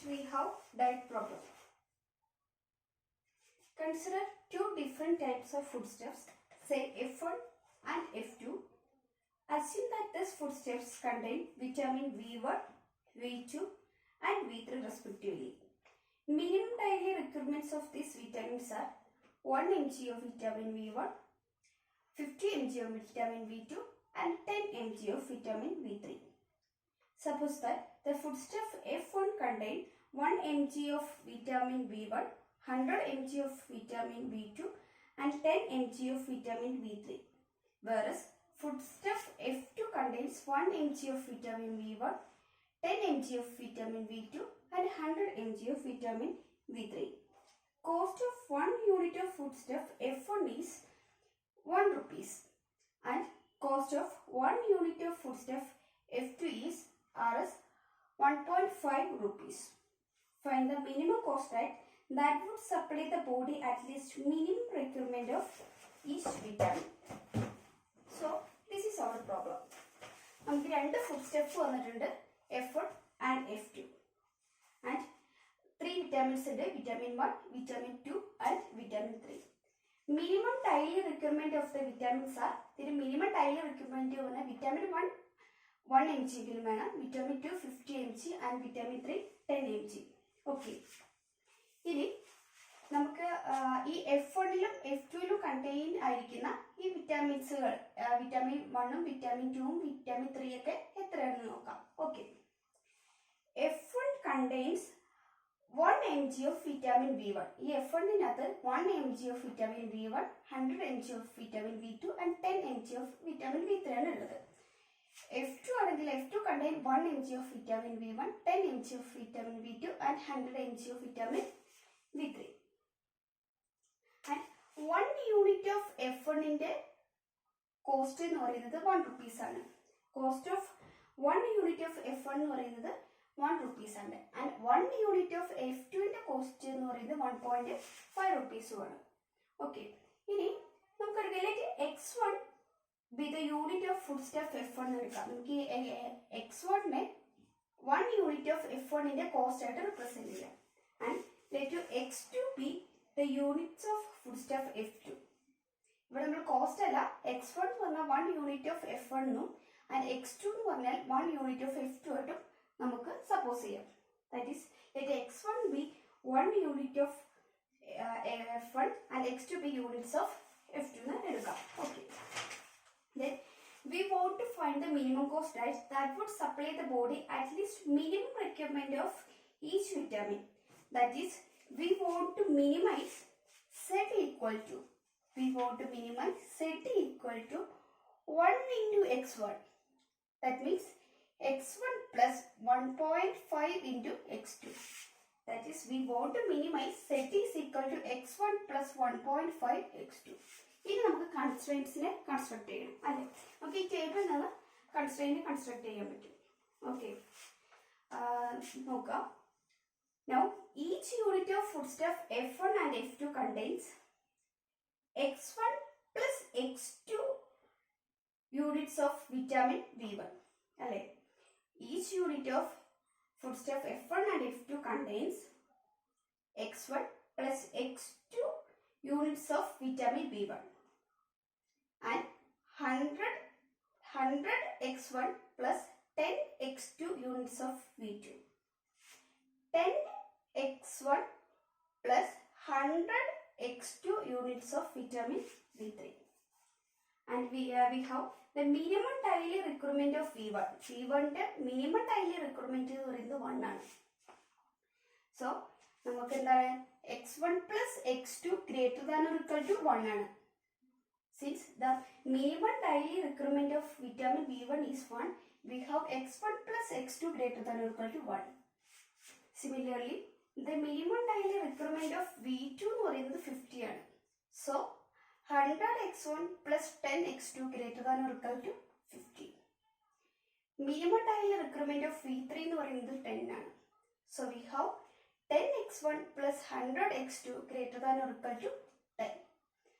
we have diet problem. Consider two different types of foodstuffs, say F1 and F2. Assume that these foodstuffs contain vitamin V1, V2 and V3 respectively. Minimum daily requirements of these vitamins are 1 mg of vitamin V1, 50 mg of vitamin V2 and 10 mg of vitamin V3. Suppose that the foodstuff F1 contain 1 mg of vitamin B1, 100 mg of vitamin B2 and 10 mg of vitamin B3. Whereas foodstuff F2 contains 1 mg of vitamin B1, 10 mg of vitamin B2 and 100 mg of vitamin B3. Cost of 1 unit of foodstuff F1 is 1 rupees and cost of 1 unit of foodstuff F2 is Rs 1.5 rupees. Find the minimum cost that would supply the body at least minimum requirement of each vitamin. So this is our problem. നമുക്ക് രണ്ട് foodstuffs വന്നിട്ടുണ്ട് F1 and F2 and 3 vitamins ഉണ്ട് vitamin 1, vitamin 2 and vitamin 3. Minimum daily requirement of the vitamins are minimum daily requirement of vitamin 1 mg വേണം, vitamin 2 50 mg and vitamin 3 10 mg. Okay. ഇനി നമുക്ക് ഈ F1ലും F2ലും contain ആയിരിക്കുന്ന ഈ വിറ്റാമിൻസുകൾ വിറ്റാമിൻ 1ഉം വിറ്റാമിൻ 2ഉം വിറ്റാമിൻ 3 ഒക്കെ എത്രയാണെന്ന് നോക്കാം. Okay. F1 contains 1 mg of vitamin B1. ഈ F1നകത്ത് 1 mg of vitamin B1, 100 mg of vitamin B2 and 10 mg of vitamin B3 ആണ് ഉള്ളത്. F2 ആണെങ്കിൽ F2 contain 1 mg of vitamin B1, 10 mg of vitamin B2 and 100 mg of vitamin B3. And 1 unit of F1ന്റെ cost എന്ന് പറയുന്നത് 1 rupees ആണ്. Cost of 1 unit of F1 എന്ന് പറയുന്നത് 1 rupees ആണ്. And 1 unit of F2ന്റെ cost എന്ന് പറയുന്നത് 1.5 rupees ആണ്. Okay. ഇനി നമുക്ക് let x1 be the unit of foodstuff F1 എന്ന് എടുക്കാം. നമുക്ക് x1നെ 1 യൂണിറ്റ് ഓഫ് F1ന്റെ കോസ്റ്റ് ആയിട്ട് റെപ്രസെന്റ് ചെയ്യാം. And let x2 be the units of foodstuff F2. ഇവിടെ നമ്മൾ കോസ്റ്റ് അല്ല, x1 എന്ന് പറഞ്ഞാൽ 1 യൂണിറ്റ് ഓഫ് F1 എന്നും ആൻഡ് x2 എന്ന് പറഞ്ഞാൽ 1 യൂണിറ്റ് ഓഫ് F2 ആയിട്ടും നമുക്ക് സപ്പോസ് ചെയ്യാം. That is let x1 be 1 unit of F1 and x2 be units of F2 എന്ന് എടുക്കാം. Okay. Then we want to find the minimum cost that would supply the body at least minimum requirement of each vitamin. That is, we want to minimize Z equal to 1 into x1. That means x1 plus 1.5 into x2. That is, we want to minimize Z is equal to x1 plus 1.5 x2. ഇനി നമുക്ക് കൺസ്ട്രെയിൻസിനെ construct ചെയ്യണം അല്ലേ. നമുക്ക് ഈ ടേബിളിൽ നിന്ന് constraint construct ചെയ്യാൻ പറ്റും. ഓക്കെ. നോക്കാം. Now, each unit of foodstuff F1 and F2 contains x1 plus x2 units of vitamin B1. Alle. Each unit of foodstuff F1 and F2 contains x1 plus x2 units of vitamin B1 and 100 x1 plus 10 x2 units of V2. 10 x1 plus 100 x2 units of vitamin B3. And we have the minimum daily requirement of V1. V1ന്റെ minimum daily requirement എന്ന് പറയുന്നത് 1 ആണ്. So നമുക്ക് എന്താണ് x1 plus x2 greater than or equal to 1 ആണ്. Since the minimum daily requirement of vitamin B1 is 1, we have x1 plus x2 greater than or equal to 1. Similarly, the minimum daily requirement of V2 എന്ന് പറയുന്നത് 50 ആണ്. So 100 x1 plus 10 x2 greater than or equal to 50. Minimum daily requirement of V3 എന്ന് പറയുന്നത് 10 ആണ്. So we have 10 x1 plus 100 x2 greater than or equal to 10.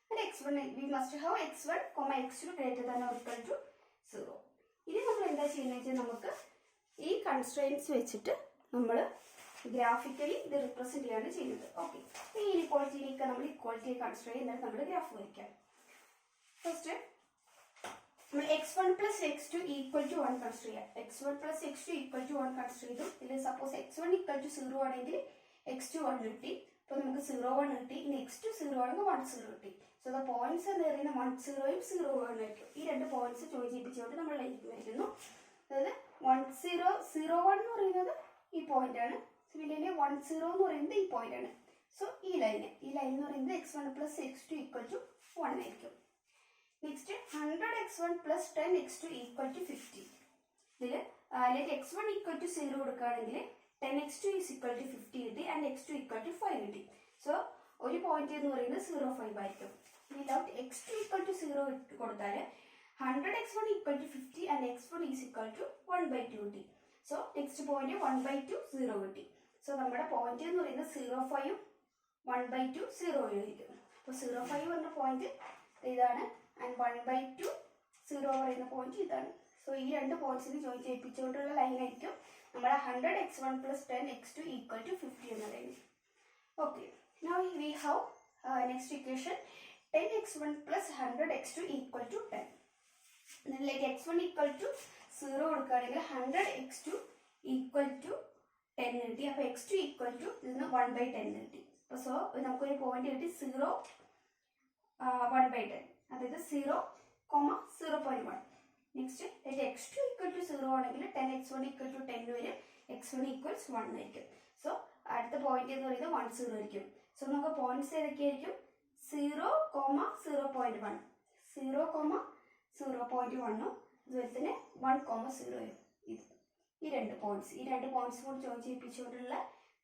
And x1 we must have x1, x2 greater than or equal to 0. ഇനി നമ്മൾ എന്താ ചെയ്യുന്നത് വെച്ചാൽ നമുക്ക് ഈ കൺസ്ട്രെയിൻസ് വെച്ചിട്ട് നമ്മൾ ഗ്രാഫിക്കലി ഇത് റിപ്രസെന്റ് ചെയ്യാണ് ചെയ്യുന്നത്. ഓക്കെ, ഈ ഇനിക്വാളിറ്റിയിലേക്ക് നമ്മൾ ഇക്വാളിറ്റിയെ കൺസിഡർ ചെയ്യുന്നത് നമ്മൾ ഗ്രാഫ് വരയ്ക്കാം. ഫസ്റ്റ് നമ്മൾ x1 plus x2 equal to 1 consider ചെയ്യാം. x1 plus x2 equal to 1 consider ചെയ്തു. ഇതിൽ സപ്പോസ് x1 equal to 0 ആണെങ്കിൽ x2 1 കിട്ടി. അപ്പോൾ നമുക്ക് 0 1 കിട്ടി. ഇനി x2 0 ആണെങ്കിൽ 1 0 കിട്ടി. സോ ദ പോയിന്റ്സ് എന്ന് പറയുന്നത് 1 0 ഉം 0 1 ആയിരിക്കും. ഈ രണ്ട് പോയിന്റ്സ് ജോയിൻ ചെയ്യിപ്പിച്ചുകൊണ്ട് നമ്മൾ ലൈനിലേക്ക് വരയ്ക്കുന്നു. അതായത് 1 0 0 1 എന്ന് പറയുന്നത് ഈ പോയിന്റ് ആണ്. സിമിലർലി 1 0 എന്ന് പറയുന്നത് ഈ പോയിന്റ് ആണ്. സോ ഈ ലൈൻ എന്ന് പറയുന്നത് x1 plus x2 equal to 1 ആയിരിക്കും. Next 100x1 plus 10x2 equal to 50. ഇതിൽ x1 equal to 0 കൊടുക്കുകയാണെങ്കിൽ 10x2 is equal to 50 കിട്ടി ആൻഡ് x2 equal to 5 കിട്ടി. സോ ഒരു പോയിന്റ് എന്ന് പറയുന്നത് 0.5 ആയിരിക്കും. വിതൗട്ട് x2 equal to 0 കൊടുത്താൽ 100x1 equal to 50 and x1 is equal to 1/2 കിട്ടി. സോ നെക്സ്റ്റ് പോയിന്റ് 1/2 0 കിട്ടി. സോ നമ്മുടെ പോയിന്റ് എന്ന് പറയുന്നത് 0.5 1/2 0 ആയിരിക്കും. അപ്പോൾ 0.5 എന്ന പോയിന്റ് ഇതാണ് ആൻഡ് 1/2 0 പറയുന്ന പോയിന്റ് ഇതാണ്. സോ ഈ രണ്ട് പോയിന്റ്സിന് ജോയിൻ ചെയ്യിപ്പിച്ചുകൊണ്ടുള്ള ലൈൻ ആയിരിക്കും നമ്മുടെ 100x1 plus 10x2 equal to 50 എന്ന line. Okay, now we have next equation 10x1 plus 100x2 equal to 10. ഇതിലേക്ക് x1 equal to 0 കൊടുക്കുകയാണെങ്കിൽ 100x2 equal to 10 കിട്ടി. അപ്പോൾ x2 equal to ഇതിന് 1/10 കിട്ടി. അപ്പോൾ സോ നമുക്കൊരു പോയിന്റ് കിട്ടി 0 1/10, അതായത് 0,0.1. നെക്സ്റ്റ് x2 equal to 0 ആണെങ്കിൽ 10x1 equal to 10 വരും. x1 equals 1 ആയിരിക്കും. സോ അടുത്ത പോയിന്റ് എന്ന് പറയുന്നത് 1 0 ആയിരിക്കും. സോ നമുക്ക് പോയിന്റ്സ് ഏതൊക്കെയായിരിക്കും? 0,0.1 0,0.1 അതുപോലെ തന്നെ 1,0 ഇത് ഈ രണ്ട് പോയിന്റ്സ് കൂടി ജോയിൻ ചെയ്യിപ്പിച്ചുകൊണ്ടുള്ള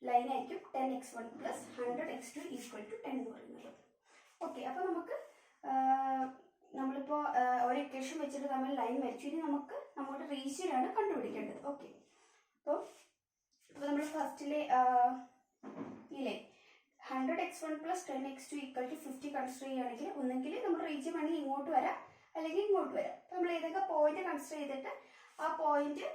ലൈൻ ആയിരിക്കും 10x1 plus 100x2 equal to 10 എന്ന് പറയുന്നത്. ഓക്കെ, അപ്പോൾ നമുക്ക് നമ്മളിപ്പോൾ ഒരു ഇക്വേഷൻ വെച്ചിട്ട് നമ്മൾ ലൈൻ വരച്ചു. ഇനി നമുക്ക് നമ്മുടെ റീജിയനാണ് കണ്ടുപിടിക്കേണ്ടത്. ഓക്കെ, അപ്പോൾ നമ്മൾ ഫസ്റ്റിലെ ഈ line 100x1 plus 10x2 equal to 50 consider ചെയ്യുകയാണെങ്കിൽ ഒന്നെങ്കിൽ നമ്മുടെ റീജിയൻ വേണമെങ്കിൽ ഇങ്ങോട്ട് വരാം അല്ലെങ്കിൽ ഇങ്ങോട്ട് വരാം. അപ്പോൾ നമ്മൾ ഏതൊക്കെ പോയിന്റ് കൺസിഡർ ചെയ്തിട്ട് ആ പോയിന്റ്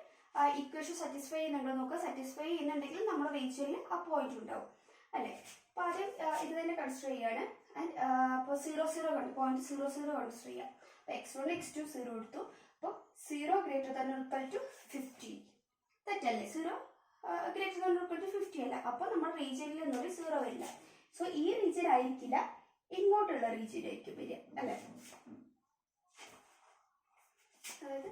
ഇക്വേഷൻ സാറ്റിസ്ഫൈ ചെയ്യുന്നുണ്ടോ നോക്കുക. സാറ്റിസ്ഫൈ ചെയ്യുന്നുണ്ടെങ്കിൽ നമ്മുടെ റീജിയനിൽ ആ പോയിന്റ് ഉണ്ടാവും അല്ലേ. അപ്പോൾ ആദ്യം ഇത് തന്നെ കൺസിഡർ ചെയ്യാണ്. ആൻഡ് ഇപ്പോൾ 0 0 കണ്ടു, പോയിന്റ് 0 0 കൺസിഡർ ചെയ്യാം. അപ്പോൾ x1 x2 0 എടുത്തു. അപ്പോൾ 0 greater than or equal to 50 തെറ്റല്ലേ? 0 greater than or equal to 50 അല്ല. അപ്പോൾ നമ്മുടെ റീജിയനിൽ എന്നൊരു 0 വരില്ല. സോ ഈ റീജിയൻ ആയിരിക്കില്ല, ഇങ്ങോട്ടുള്ള റീജിയൻ ആയിരിക്കും വരിക അല്ലേ. അതായത്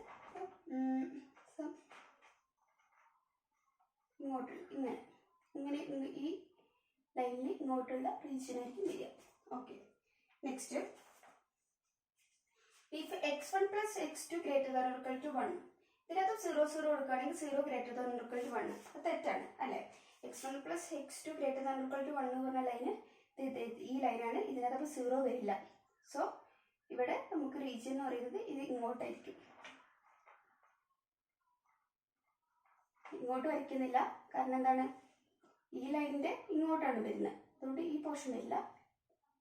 ഇങ്ങോട്ടുള്ള ഇങ്ങനെ ഈ ലൈനിൽ ഇങ്ങോട്ടുള്ള റീജിയൻ ആയിരിക്കും വരിക. Okay, next if x1 plus x2 greater than or equal to 1, ഇതിനകത്ത് 0 0 കൊടുക്കുകയാണെങ്കിൽ 0 greater than or equal to 1 അത് തെറ്റാണ് അല്ലേ. x1 plus x2 greater than or equal to 1 എന്ന് പറഞ്ഞ ലൈന് ഈ ലൈനാണ്. ഇതിനകത്ത് 0 വരില്ല. സോ ഇവിടെ നമുക്ക് റീജിയൻ എന്ന് പറയുന്നത് ഇത് ഇങ്ങോട്ടായിരിക്കും. ഇങ്ങോട്ട് വരയ്ക്കുന്നില്ല, കാരണം എന്താണ്? ഈ ലൈനിന്റെ ഇങ്ങോട്ടാണ് വരുന്നത്, അതുകൊണ്ട് ഈ പോർഷൻ വരില്ല.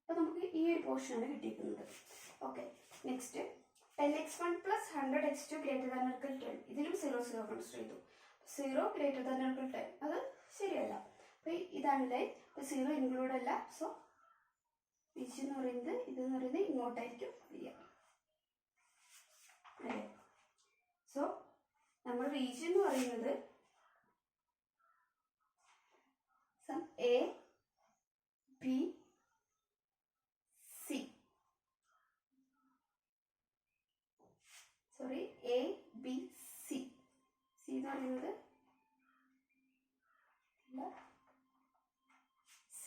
അപ്പോൾ നമുക്ക് ഈ ഒരു പോർഷനാണ് കിട്ടിയിരിക്കുന്നത്. Okay, next 10x1 plus 100x2 greater than or equal to 10. ഇതിലും 0 0 കൺസിഡർ ചെയ്തു. 0 greater than or equal to 10 അത് ശരിയല്ല. അപ്പോൾ ഇതാണ് ലൈൻ. അപ്പോൾ 0 ഇൻക്ലൂഡ് അല്ല. സോ റീജിയൻ എന്ന് പറയുന്നത് ഇതെന്ന് പറയുന്നത് ഇങ്ങോട്ടായിരിക്കും വരിക അല്ലേ. സോ നമ്മൾ റീജിയൻ എന്ന് പറയുന്നത് A B C A B C എന്ന് പറയുന്നത് C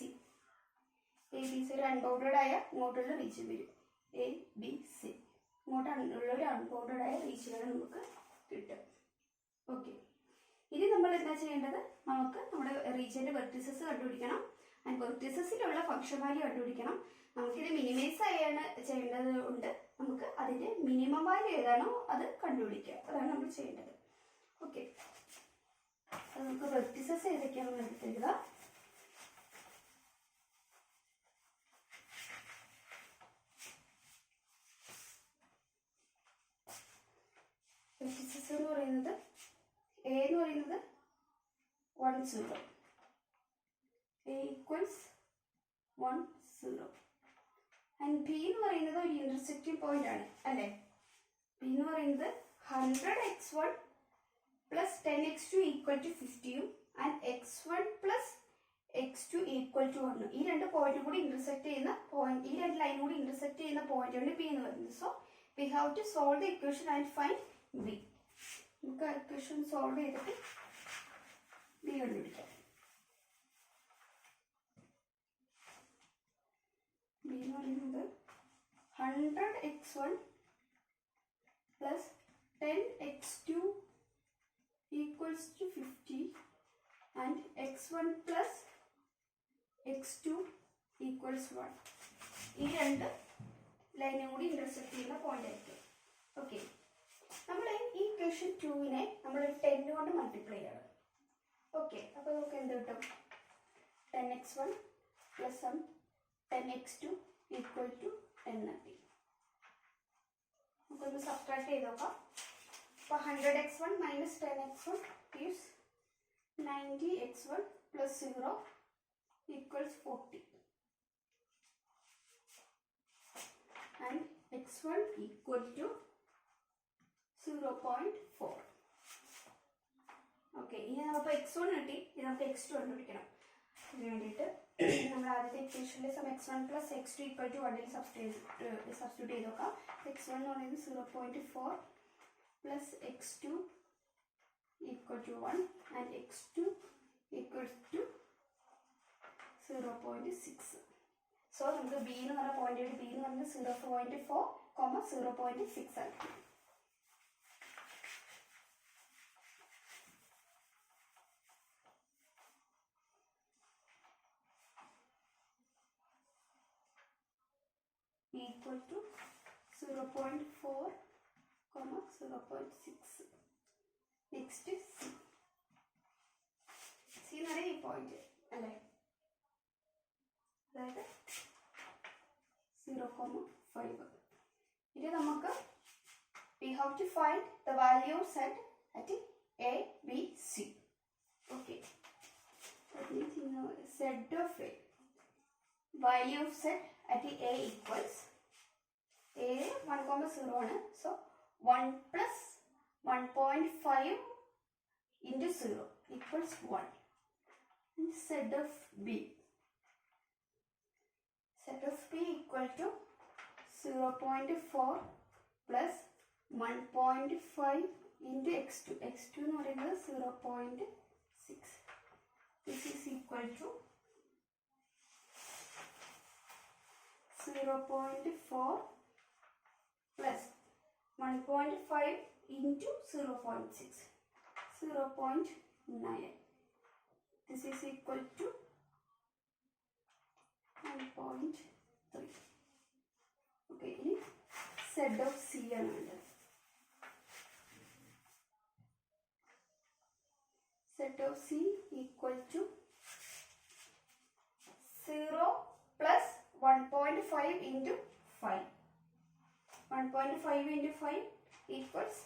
A B C ഒരു അൺബൗണ്ടഡ് ആയ ഇങ്ങോട്ടുള്ള റീജിയൻ വരും. A B C ഇങ്ങോട്ടുള്ള ഒരു അൺബൗണ്ടഡ് ആയ റീജിയനാണ് നമുക്ക് കിട്ടും. ഓക്കെ, ഇനി നമ്മൾ എന്താ ചെയ്യേണ്ടത്? നമുക്ക് നമ്മുടെ റീജിയന്റെ വെർട്ടിസസ് കണ്ടുപിടിക്കണം. ആൻഡ് വെർട്ടിസസിലുള്ള ഫംഗ്ഷൻ വാല്യൂ കണ്ടുപിടിക്കണം. നമുക്കിത് മിനിമൈസ് ആയാണ് ചെയ്യേണ്ടത് ഉണ്ട്. നമുക്ക് അതിന്റെ മിനിമം വാല്യൂ ഏതാണോ അത് കണ്ടുപിടിക്കുക. അതാണ് നമ്മൾ ചെയ്യേണ്ടത്. ഓക്കെ, നമുക്ക് വെർട്ടിസസ് ഏതൊക്കെയാണെന്ന് എടുത്തെഴുതുക. വെർട്ടിസസ് എന്ന് പറയുന്നത് A എന്ന് പറയുന്നത് 1 0, A equals 1 0 and P എന്ന് പറയുന്നത് ഒരു ഇന്റർസെക്റ്റിംഗ് പോയിന്റ് ആണ് അല്ലേ. P എന്ന് പറയുന്നത് 100x1 plus 10x2 equal to 50 and x1 plus x2 equal to 1. ഈ രണ്ട് പോയിന്റ് കൂടി ഇന്റർസെക്ട് ചെയ്യുന്ന പോയിന്റ്, ഈ രണ്ട് ലൈൻ കൂടി ഇന്റർസെക്ട് ചെയ്യുന്ന പോയിന്റ് ആണ് P എന്ന് പറയുന്നത്. So we have to solve the equation and find B. നമുക്ക് equation solve ചെയ്തിട്ട് B കണ്ടുപിടിക്കാം. B എന്ന് പറയുന്നത് 100x1 plus 10x2 equals to 50 and x1 plus x2 equals 1. ഈ രണ്ട് ലൈനും കൂടി ഇന്റർസെക്ട് ചെയ്യുന്ന പോയിന്റ് ആയിരിക്കും. ഓക്കെ, നമ്മൾ ഈ ഇക്വേഷൻ 2നെ നമ്മൾ 10 കൊണ്ട് മൾട്ടിപ്ലൈ ചെയ്യണം. ഓക്കെ, അപ്പോൾ നമുക്ക് എന്ത് കിട്ടും? 10x1 plus 10x2 equal to 10 കിട്ടി. നമുക്കൊന്ന് സബ്ട്രാക്ട് ചെയ്ത് നോക്കാം. അപ്പോൾ 100x1 minus 10x1 gives 90x1 plus 0 equals 40 and x1 equal to 0.4. Okay, ഇനി നമുക്ക് x1 കിട്ടി, ഇനി നമുക്ക് x2 കണ്ടുപിടിക്കണം. ഇതിന് വേണ്ടിയിട്ട് നമ്മൾ ആദ്യത്തെ ഇക്വേഷനിൽ x1 plus x2 equal to 1 substitute ചെയ്ത് നോക്കാം. x1 എന്ന് പറയുന്നത് 0.4 plus x2 equal to 1 and x2 equal to 0.6. So നമുക്ക് B എന്ന് പറഞ്ഞ പോയിന്റ്, B എന്ന് പറയുന്നത് 0.4, 0.6 ആണ്. Equal to 0.4, 0.6. Next is C. C എന്ന് പറയുന്നത് ഈ പോയിന്റ് അല്ലേ, അതായത് 0,5. ഇനി നമുക്ക് we have to find the value of Z at A, B, C. Okay, that means you know Z of A, value of Z at A equals A 1,0 ആണ്. So 1 plus 1.5 into 0 equals 1. And Z of B, Z of B equal to 0.4 plus 1.5 into x2. x2 എന്ന് പറയുന്നത് 0.6. This is equal to 0.4 plus 1.5 into 0.6, 0.9. This is equal to 1.3. Okay, ini Z of C ആണ്. Z of C equal to 0 plus 1.5 into 5. 1.5 into 5 equals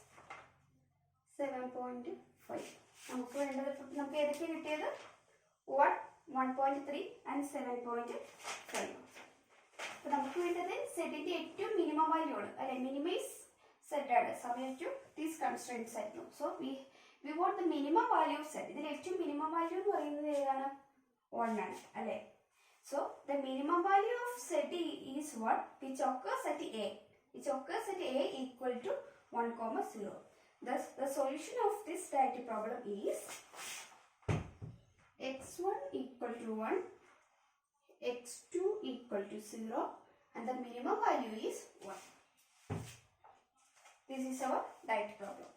7.5. നമുക്ക് വേണ്ടത് നമുക്ക് ഏതൊക്കെ കിട്ടിയത്? 1, 1.3 and 7.5. അപ്പോൾ നമുക്ക് വേണ്ടത് സെറ്റിന്റെ ഏറ്റവും മിനിമം വാല്യൂ ആണ് അല്ലെ, മിനിമൈസ് സെറ്റ് ആണ് സബ്ജക്ട് ടു ദീസ് കൺസ്ട്രെയിൻറ്റ്സ് ആയിരുന്നു. So we want the minimum value of set. ഇതിൽ ഏറ്റവും മിനിമം വാല്യൂ എന്ന് പറയുന്നത് ഏതാണ്? 1 ആണ് അല്ലെ. So the minimum value of set is 1 which occurs at A, which occurs at A equal to 1,0. Thus the solution of this diagonal problem is x1 equal to 1, x2 equal to 0 and the minimum value is 1. This is our diagonal problem.